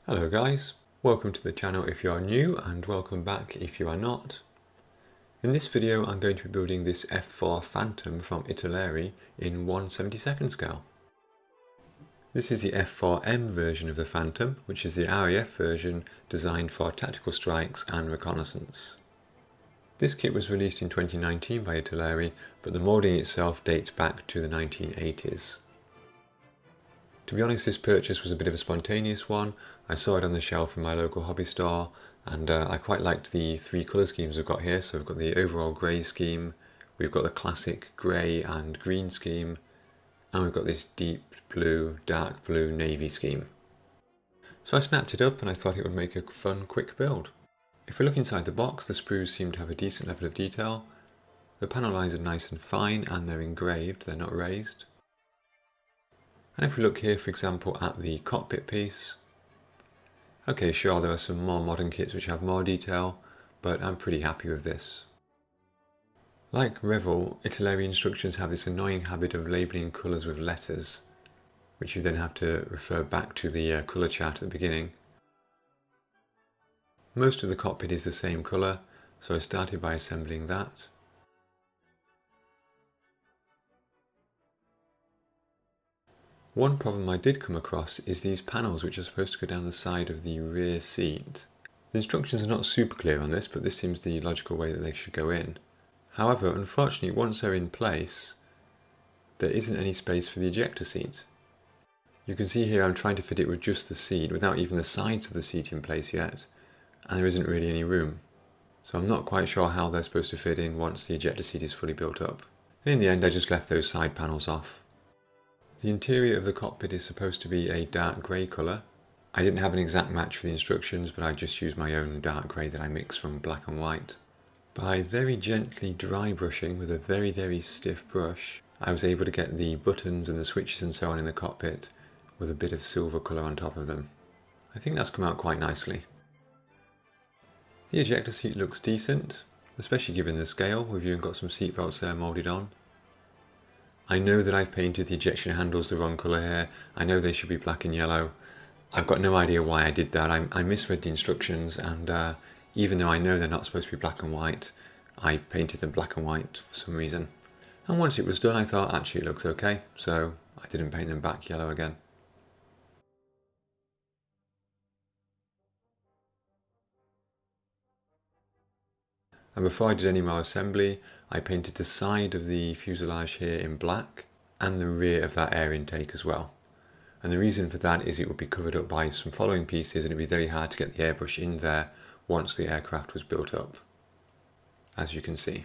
Hello guys, welcome to the channel if you are new and welcome back if you are not. In this video I'm going to be building this F4 Phantom from Italeri in 1/72 scale. This is the F4M version of the Phantom, which is the RAF version designed for tactical strikes and reconnaissance. This kit was released in 2019 by Italeri, but the moulding itself dates back to the 1980s. To be honest, this purchase was a bit of a spontaneous one. I saw it on the shelf in my local hobby store and I quite liked the three colour schemes we've got here. So we've got the overall grey scheme, we've got the classic grey and green scheme, and we've got this deep blue, dark blue navy scheme. So I snapped it up and I thought it would make a fun, quick build. If we look inside the box, the sprues seem to have a decent level of detail. The panel lines are nice and fine and they're engraved, they're not raised. And if we look here, for example, at the cockpit piece, okay, sure, there are some more modern kits which have more detail, but I'm pretty happy with this. Like Revell, Italeri instructions have this annoying habit of labelling colours with letters, which you then have to refer back to the colour chart at the beginning. Most of the cockpit is the same colour, so I started by assembling that. One problem I did come across is these panels which are supposed to go down the side of the rear seat. The instructions are not super clear on this, but this seems the logical way that they should go in. However, unfortunately, once they're in place, there isn't any space for the ejector seat. You can see here I'm trying to fit it with just the seat, without even the sides of the seat in place yet, and there isn't really any room. So I'm not quite sure how they're supposed to fit in once the ejector seat is fully built up. And in the end, I just left those side panels off. The interior of the cockpit is supposed to be a dark grey colour. I didn't have an exact match for the instructions, but I just used my own dark grey that I mixed from black and white. By very gently dry brushing with a very stiff brush, I was able to get the buttons and the switches and so on in the cockpit with a bit of silver colour on top of them. I think that's come out quite nicely. The ejector seat looks decent, especially given the scale. We've even got some seat belts there moulded on. I know that I've painted the ejection handles the wrong colour here. I know they should be black and yellow. I've got no idea why I did that. I misread the instructions, and even though I know they're not supposed to be black and white, I painted them black and white for some reason. And once it was done, I thought actually it looks okay, so I didn't paint them back yellow again. And before I did any more assembly, I painted the side of the fuselage here in black and the rear of that air intake as well. And the reason for that is it would be covered up by some following pieces and it'd be very hard to get the airbrush in there once the aircraft was built up, as you can see.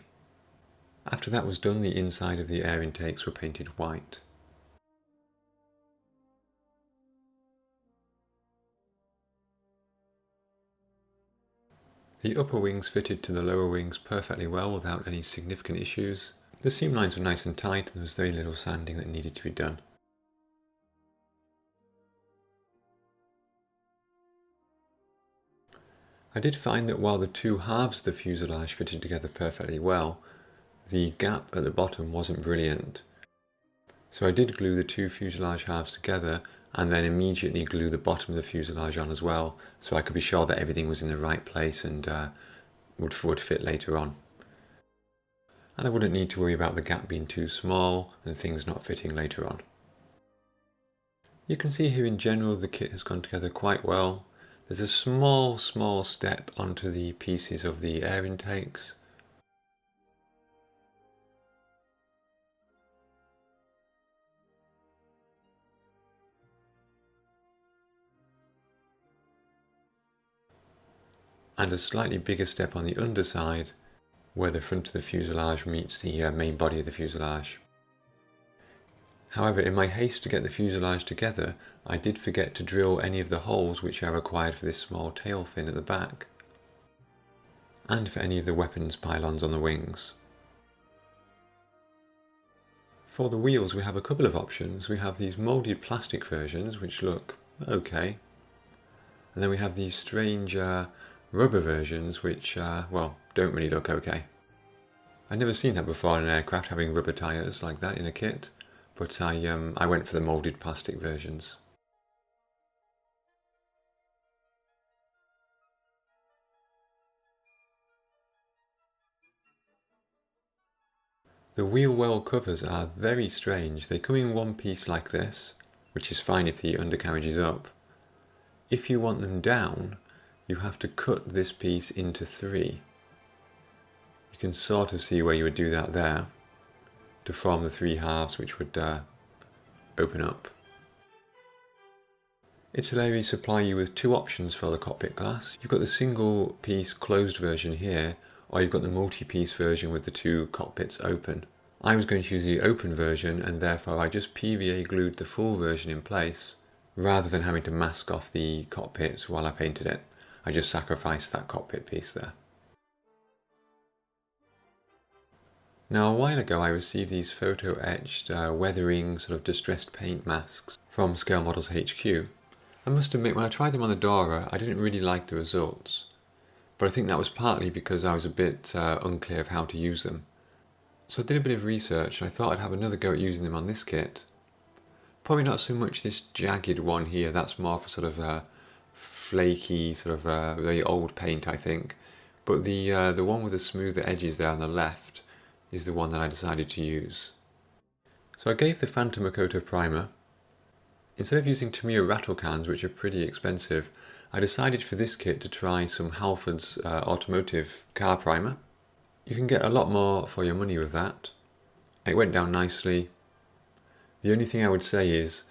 After that was done, the inside of the air intakes were painted white. The upper wings fitted to the lower wings perfectly well without any significant issues. The seam lines were nice and tight and there was very little sanding that needed to be done. I did find that while the two halves of the fuselage fitted together perfectly well, the gap at the bottom wasn't brilliant. So I did glue the two fuselage halves together and then immediately glue the bottom of the fuselage on as well, so I could be sure that everything was in the right place and would fit later on. And I wouldn't need to worry about the gap being too small and things not fitting later on. You can see here in general the kit has gone together quite well. There's a small step onto the pieces of the air intakes. And a slightly bigger step on the underside where the front of the fuselage meets the main body of the fuselage. However, in my haste to get the fuselage together, I did forget to drill any of the holes which are required for this small tail fin at the back, and for any of the weapons pylons on the wings. For the wheels we have a couple of options. We have these moulded plastic versions which look okay, and then we have these strange rubber versions which, well, don't really look okay. I've never seen that before in an aircraft, having rubber tyres like that in a kit, but I went for the moulded plastic versions. The wheel well covers are very strange. They come in one piece like this, which is fine if the undercarriage is up. If you want them down, you have to cut this piece into 3. You can sort of see where you would do that there, to form the 3 halves which would open up. Italeri supply you with 2 options for the cockpit glass. You've got the single piece closed version here, or you've got the multi-piece version with the 2 cockpits open. I was going to use the open version, and therefore I just PVA glued the full version in place, rather than having to mask off the cockpit while I painted it. I just sacrificed that cockpit piece there. Now, a while ago I received these photo-etched weathering sort of distressed paint masks from Scale Models HQ. I must admit, when I tried them on the Dora, I didn't really like the results, but I think that was partly because I was a bit unclear of how to use them. So I did a bit of research and I thought I'd have another go at using them on this kit. Probably not so much this jagged one here, that's more for sort of flaky, sort of very old paint, I think. But the one with the smoother edges there on the left is the one that I decided to use. So I gave the Phantom a coat of primer. Instead of using Tamiya rattle cans, which are pretty expensive, I decided for this kit to try some Halford's automotive car primer. You can get a lot more for your money with that. It went down nicely. The only thing I would say is,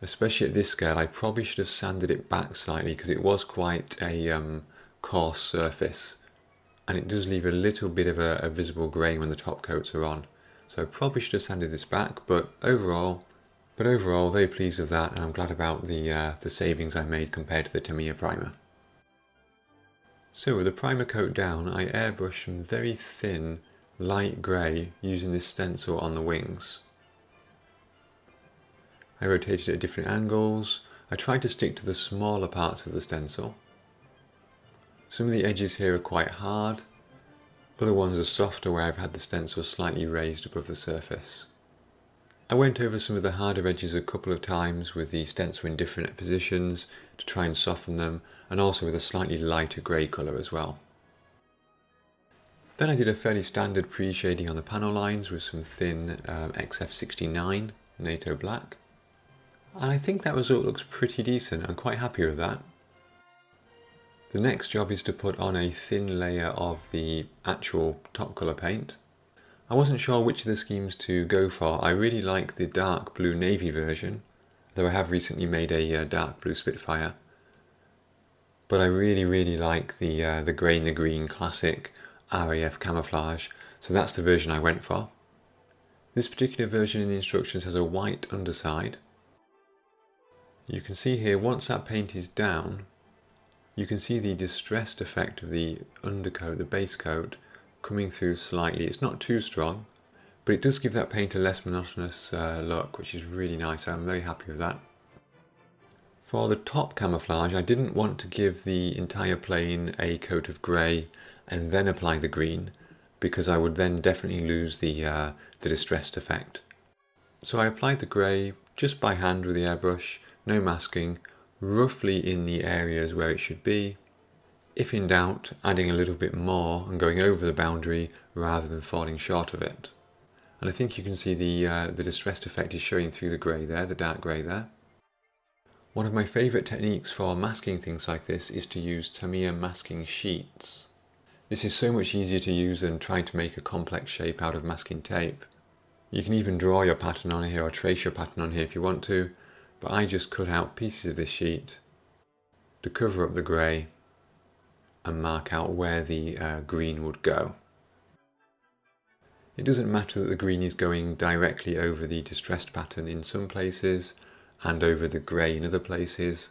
especially at this scale, I probably should have sanded it back slightly because it was quite a coarse surface, and it does leave a little bit of a visible grain when the top coats are on. So I probably should have sanded this back, but overall, very pleased with that, and I'm glad about the savings I made compared to the Tamiya primer. So with the primer coat down, I airbrushed some very thin, light grey using this stencil on the wings. I rotated it at different angles. I tried to stick to the smaller parts of the stencil. Some of the edges here are quite hard, other ones are softer where I've had the stencil slightly raised above the surface. I went over some of the harder edges a couple of times with the stencil in different positions to try and soften them, and also with a slightly lighter grey colour as well. Then I did a fairly standard pre-shading on the panel lines with some thin XF69 NATO black. And I think that result looks pretty decent. I'm quite happy with that. The next job is to put on a thin layer of the actual top colour paint. I wasn't sure which of the schemes to go for. I really like the dark blue navy version, though I have recently made a dark blue Spitfire. But I really like the grey and the green classic RAF camouflage, so that's the version I went for. This particular version in the instructions has a white underside. You can see here, once that paint is down, you can see the distressed effect of the undercoat, the base coat, coming through slightly. It's not too strong, but it does give that paint a less monotonous look, which is really nice. I'm very happy with that. For the top camouflage, I didn't want to give the entire plane a coat of grey and then apply the green, because I would then definitely lose the distressed effect. So I applied the grey just by hand with the airbrush, no masking, roughly in the areas where it should be. If in doubt, adding a little bit more and going over the boundary rather than falling short of it. And I think you can see the distressed effect is showing through the grey there, the dark grey there. One of my favourite techniques for masking things like this is to use Tamiya masking sheets. This is so much easier to use than trying to make a complex shape out of masking tape. You can even draw your pattern on here or trace your pattern on here if you want to, but I just cut out pieces of this sheet to cover up the grey and mark out where the green would go. It doesn't matter that the green is going directly over the distressed pattern in some places and over the grey in other places.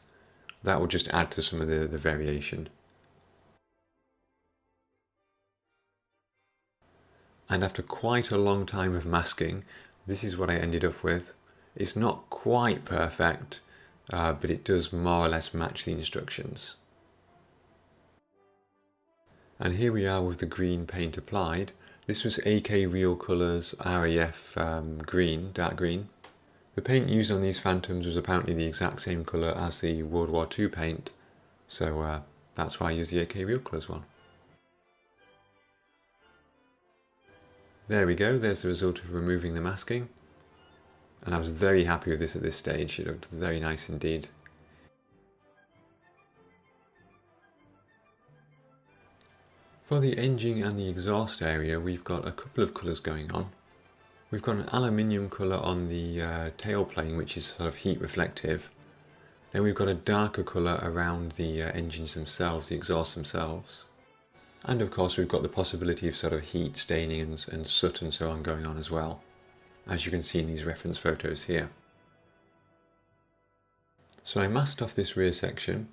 That will just add to some of the variation. And after quite a long time of masking, this is what I ended up with. It's not quite perfect, but it does more or less match the instructions. And here we are with the green paint applied. This was AK Real Colours RAF green, dark green. The paint used on these Phantoms was apparently the exact same colour as the World War II paint, so that's why I used the AK Real Colours one. There we go, there's the result of removing the masking. And I was very happy with this at this stage, it looked very nice indeed. For the engine and the exhaust area, we've got a couple of colours going on. We've got an aluminium colour on the tailplane, which is sort of heat reflective. Then we've got a darker colour around the engines themselves, the exhausts themselves. And of course we've got the possibility of sort of heat staining and soot and so on going on as well, as you can see in these reference photos here. So I masked off this rear section.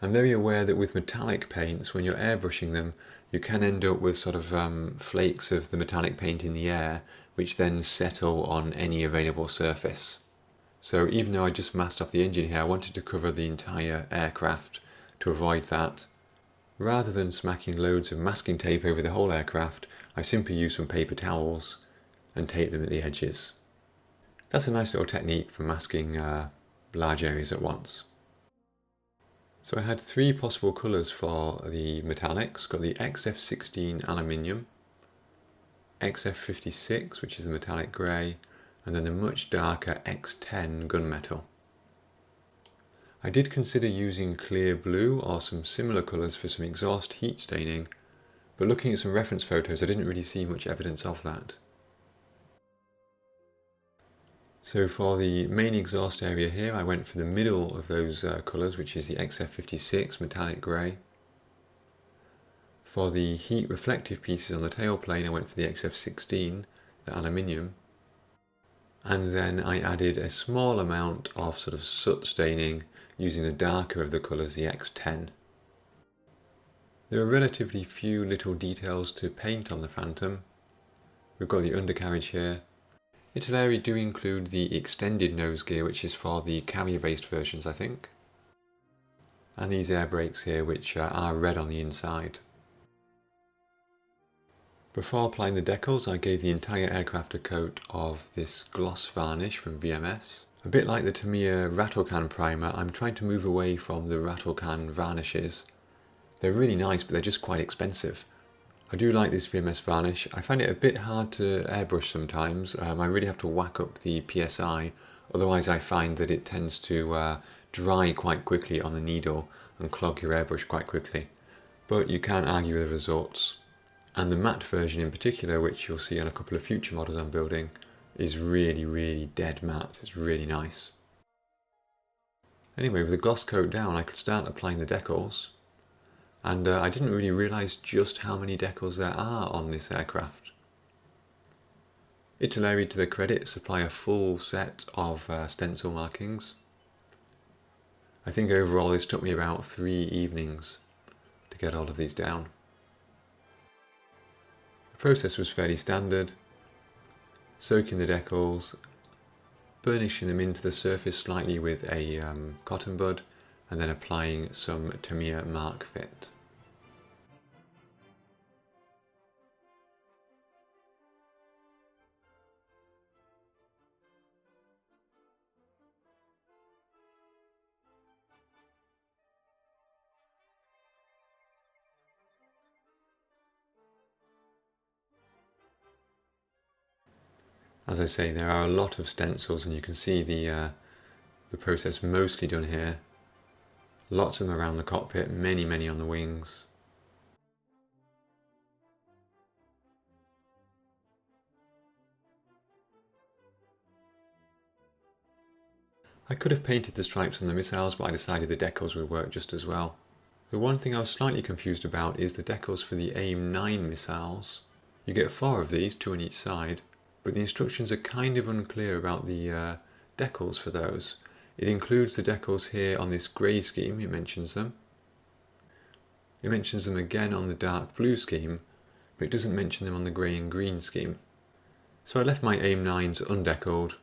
I'm very aware that with metallic paints, when you're airbrushing them, you can end up with sort of flakes of the metallic paint in the air, which then settle on any available surface. So even though I just masked off the engine here, I wanted to cover the entire aircraft to avoid that. Rather than smacking loads of masking tape over the whole aircraft, I simply used some paper towels and taped them at the edges. That's a nice little technique for masking large areas at once. So I had three possible colours for the metallics. Got the XF16 aluminium, XF56, which is the metallic grey, and then the much darker X10 gunmetal. I did consider using clear blue or some similar colours for some exhaust heat staining, but looking at some reference photos I didn't really see much evidence of that. So for the main exhaust area here, I went for the middle of those colours, which is the XF56 metallic grey. For the heat reflective pieces on the tailplane, I went for the XF16, the aluminium. And then I added a small amount of sort of soot staining using the darker of the colours, the X10. There are relatively few little details to paint on the Phantom. We've got the undercarriage here. Italeri do include the extended nose gear, which is for the carrier-based versions, I think. And these air brakes here, which are red on the inside. Before applying the decals, I gave the entire aircraft a coat of this gloss varnish from VMS. A bit like the Tamiya rattle can primer, I'm trying to move away from the rattle can varnishes. They're really nice, but they're just quite expensive. I do like this VMS varnish. I find it a bit hard to airbrush sometimes. I really have to whack up the PSI, otherwise I find that it tends to dry quite quickly on the needle and clog your airbrush quite quickly. But you can't argue with the results. And the matte version in particular, which you'll see on a couple of future models I'm building, is really, really dead matte. It's really nice. Anyway, with the gloss coat down, I could start applying the decals. And I didn't really realise just how many decals there are on this aircraft. Italeri, to their credit, supply a full set of stencil markings. I think overall this took me about 3 evenings to get all of these down. The process was fairly standard. Soaking the decals, burnishing them into the surface slightly with a cotton bud, and then applying some Tamiya Mark Fit. As I say, there are a lot of stencils, and you can see the process mostly done here. Lots of them around the cockpit, many on the wings. I could have painted the stripes on the missiles, but I decided the decals would work just as well. The one thing I was slightly confused about is the decals for the AIM-9 missiles. You get 4 of these, 2 on each side, but the instructions are kind of unclear about the decals for those. It includes the decals here on this grey scheme, it mentions them. It mentions them again on the dark blue scheme, but it doesn't mention them on the grey and green scheme. So I left my AIM-9s undecaled,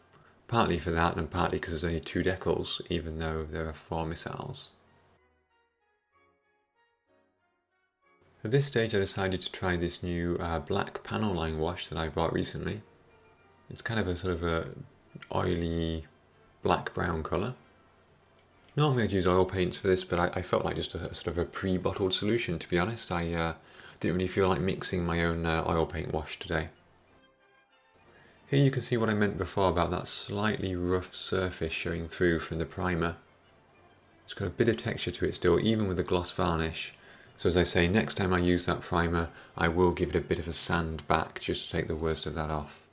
partly for that and partly because there's only 2 decals, even though there are 4 missiles. At this stage I decided to try this new black panel line wash that I bought recently. It's kind of a sort of a oily black-brown colour. Normally I'd use oil paints for this, but I felt like just a sort of a pre-bottled solution, to be honest. Didn't really feel like mixing my own oil paint wash today. Here you can see what I meant before about that slightly rough surface showing through from the primer. It's got a bit of texture to it still, even with the gloss varnish. So as I say, next time I use that primer, I will give it a bit of a sand back just to take the worst of that off.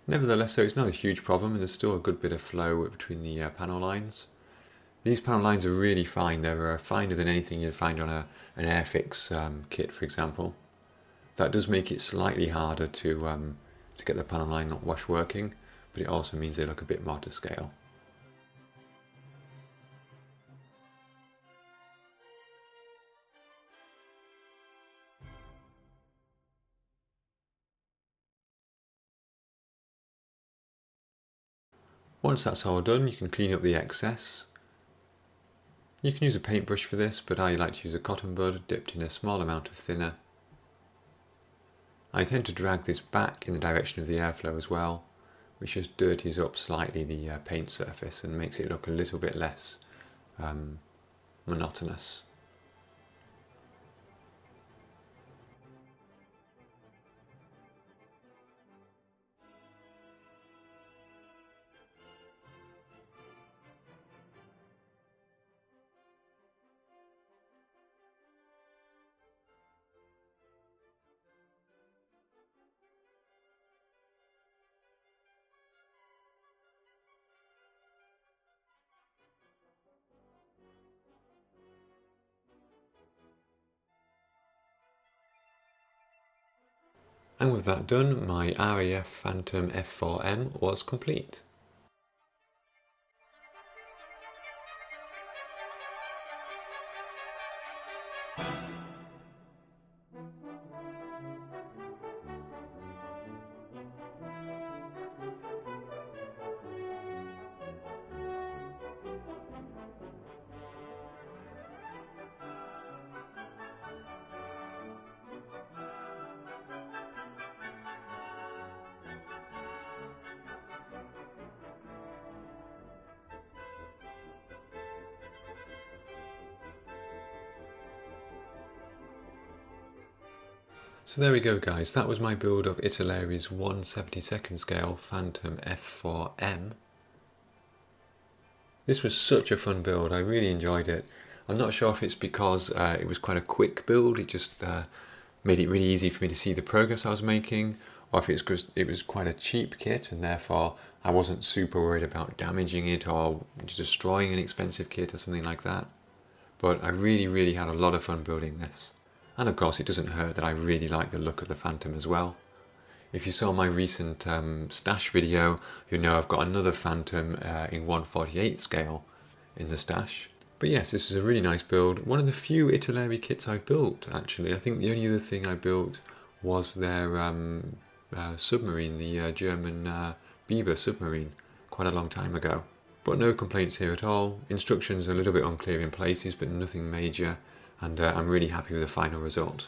Nevertheless, though, it's not a huge problem, and there's still a good bit of flow between the panel lines. These panel lines are really fine. They're finer than anything you'd find on an Airfix kit, for example. That does make it slightly harder to get the panel line wash working, but it also means they look a bit more to scale. Once that's all done, you can clean up the excess. You can use a paintbrush for this, but I like to use a cotton bud dipped in a small amount of thinner. I tend to drag this back in the direction of the airflow as well, which just dirties up slightly the paint surface and makes it look a little bit less monotonous. And with that done, my RAF Phantom F-4M was complete. So there we go guys, that was my build of Italeri's 1/72nd scale Phantom F-4M. This was such a fun build, I really enjoyed it. I'm not sure if it's because it was quite a quick build, it just made it really easy for me to see the progress I was making, or if it's because it was quite a cheap kit and therefore I wasn't super worried about damaging it or destroying an expensive kit or something like that. But I really had a lot of fun building this. And of course it doesn't hurt that I really like the look of the Phantom as well. If you saw my recent stash video, you know I've got another Phantom in 1/48 scale in the stash. But yes, this was a really nice build. One of the few Italeri kits I built, actually. I think the only other thing I built was their submarine, the German Biber submarine, quite a long time ago. But no complaints here at all. Instructions are a little bit unclear in places, but nothing major. And I'm really happy with the final result.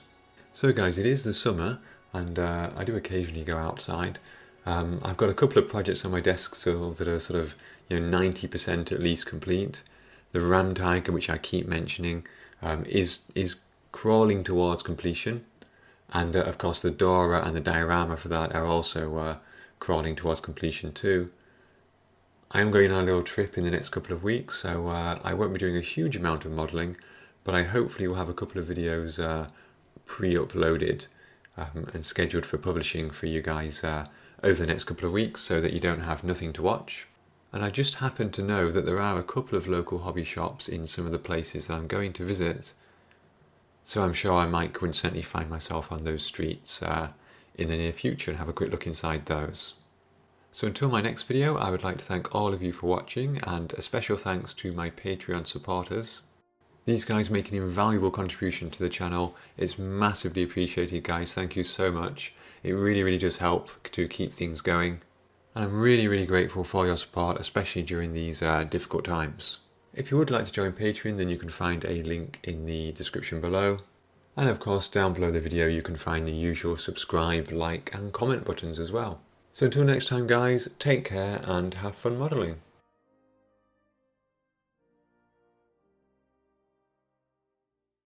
So guys, it is the summer, and I do occasionally go outside. I've got a couple of projects on my desk still that are sort of 90% at least complete. The Ram Tiger, which I keep mentioning, is crawling towards completion, and of course the Dora and the diorama for that are also crawling towards completion too. I am going on a little trip in the next couple of weeks, so I won't be doing a huge amount of modelling, but I hopefully will have a couple of videos pre-uploaded and scheduled for publishing for you guys over the next couple of weeks so that you don't have nothing to watch. And I just happen to know that there are a couple of local hobby shops in some of the places that I'm going to visit, so I'm sure I might coincidentally find myself on those streets in the near future and have a quick look inside those. So until my next video, I would like to thank all of you for watching, and a special thanks to my Patreon supporters. These guys make an invaluable contribution to the channel. It's massively appreciated, guys. Thank you so much. It really does help to keep things going. And I'm really grateful for your support, especially during these difficult times. If you would like to join Patreon, then you can find a link in the description below. And of course, down below the video, you can find the usual subscribe, like, and comment buttons as well. So until next time, guys, take care and have fun modelling.